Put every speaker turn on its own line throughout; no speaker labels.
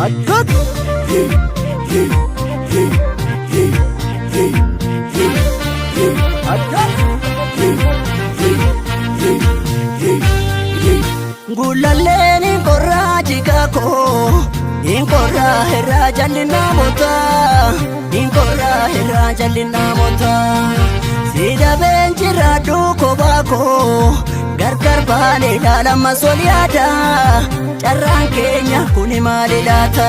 Adut Gulalleen inkorraa jigako inkorraa irraa jallinaa moota inkorraa irraa jallinaa moota sidabeen jirraa duukobaako gargar baanee ilaalama soliyaada carraan keenya kuni maali laata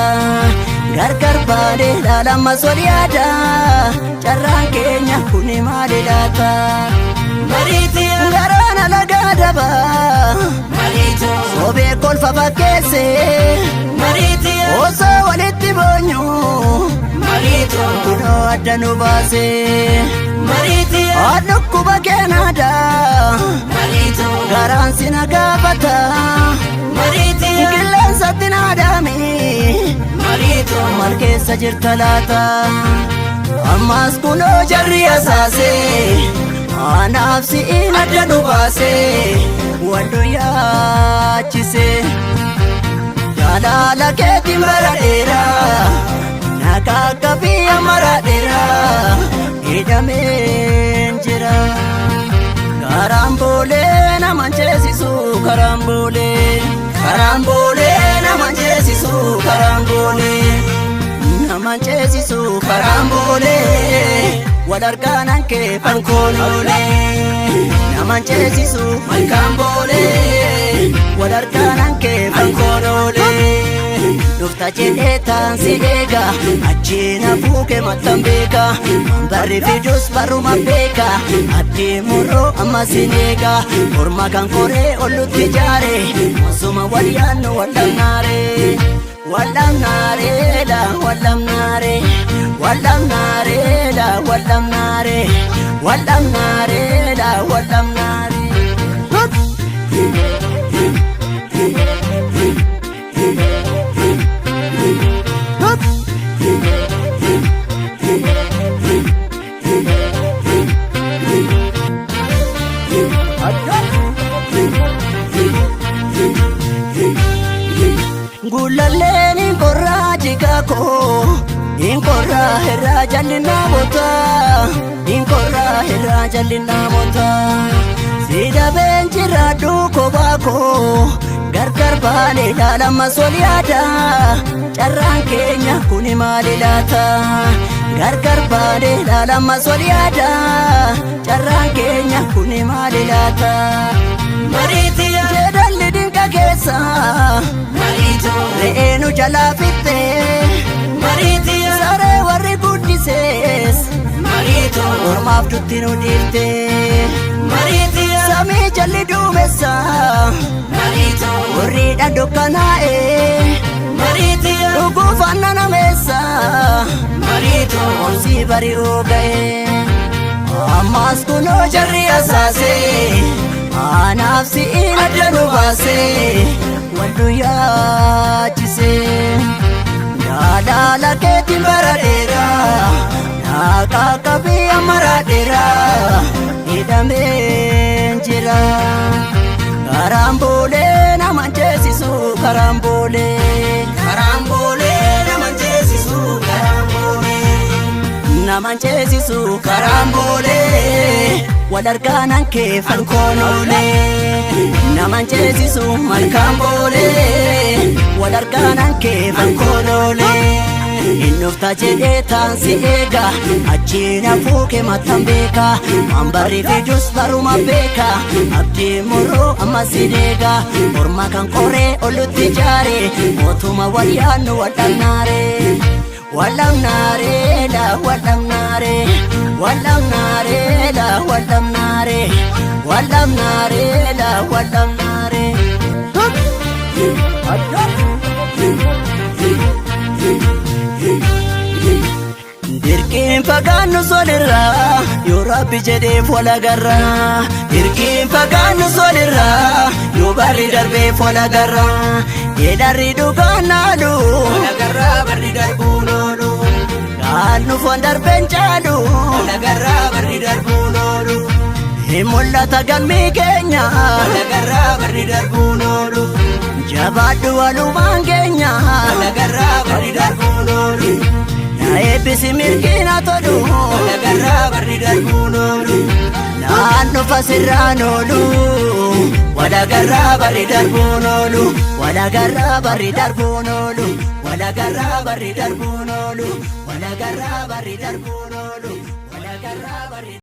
gargar baanee ilaalama soliyaada carraan keenya kuni maali laata mariitii garaan alagaa daba mariituu sobee kolfa fakkeesse mariitii osoo walitti boonyu mariituu kunoo adda nu baase mariitii adukkuba keenaada mariituu garaan sina gaafata mariitii qilleensatti naadami mariituu maal keessa jirta laata ammaas kunoo jarri asaase anaaf si'iin adda nu baase wallu yaachise jaalala keetiin bara dheeraa nakaakkabii mara dheeraa hidhameen jira karamboolee naman ceesisu karamboolee naman ceesisu karamboolee naman ceesisu karamboolee walargaanan kee fankooloolee naman ceesisu malkaamboolee walargaanan kee fankooloolee dhufta jedhee taan si eega achiina fuuke mattan beeka barri fidus barruma beeka addee murroo amma sin eega morma kan koree ollutti jaare masuma wal yaannu wallamnaare wallamnaare la wallamnaare wallamnaare la wallamnaare wallamnaare la wallamnaare Gulalleen inkorraa jigako inkorraa irraa jallinaa moota inkorraa irraa jallinaa moota sidabeen jirraa duukobaako gargar baanee ilaalama soliyaada carraan keenya kuni maali laata gargar baanee ilaalama soliyaada carraan keenya kuni maali laata mariitii jedhalli dinqa keessa mariituu re'eenu jalaa fitte mariitii saree warri guddisees mariituu ormaaf dutti nu dhiifte mariitii samii jalli duumessa mariituu warriidha dukkanaa'e mariitii dhuguuf annanameessa mariituu obsii bari'uu ga'e ammaas kunoo jarri asaase anaaf si'iin adda nu baase wallu yaachise jaalala keetiin bara dheeraa nakaakkabii mara dheeraa hidhameen jira karamboolee naman ceesisu karamboolee naman ceesisu karamboolee naman ceesisu karamboolee walargaanan kee fankooloolee naman ceesisu malkaamboolee walargaanan kee fankooloolee innufta jedhee taan si eega achiina fuuke mattan beeka waan barri fidus baruma beeka abdii murroo amma si deega morma kan koree ollutti jaare mootuma wal yaannu wallamnaare wallamnaare la wallamnaare wallamnaare la wallamnaare wallamnaare la wallamnaare dirqiin fagaannu solirraa yoo rabbi jedheef walagarraa dirqiin fagaannu solirraa yoo barri darbeef walagarraa jedharri dhugaan naalu walagarraa barri darbuun oolu gaannu foon darbeen caalu walagarraa barri darbuun oolu hin mul'ata galmii keenya walagarraa barri darbuun oolu jabaadhu walumaan keenya walagarraa mirgisi mirgina tolu walagarraa barri darbuun oolu naannoo fasirraan oolu walagarraa barri darbuun oolu walagarraa barri darbuun oolu walagarraa barri darbuun oolu walagarraa barri darbuun oolu walagarraa barri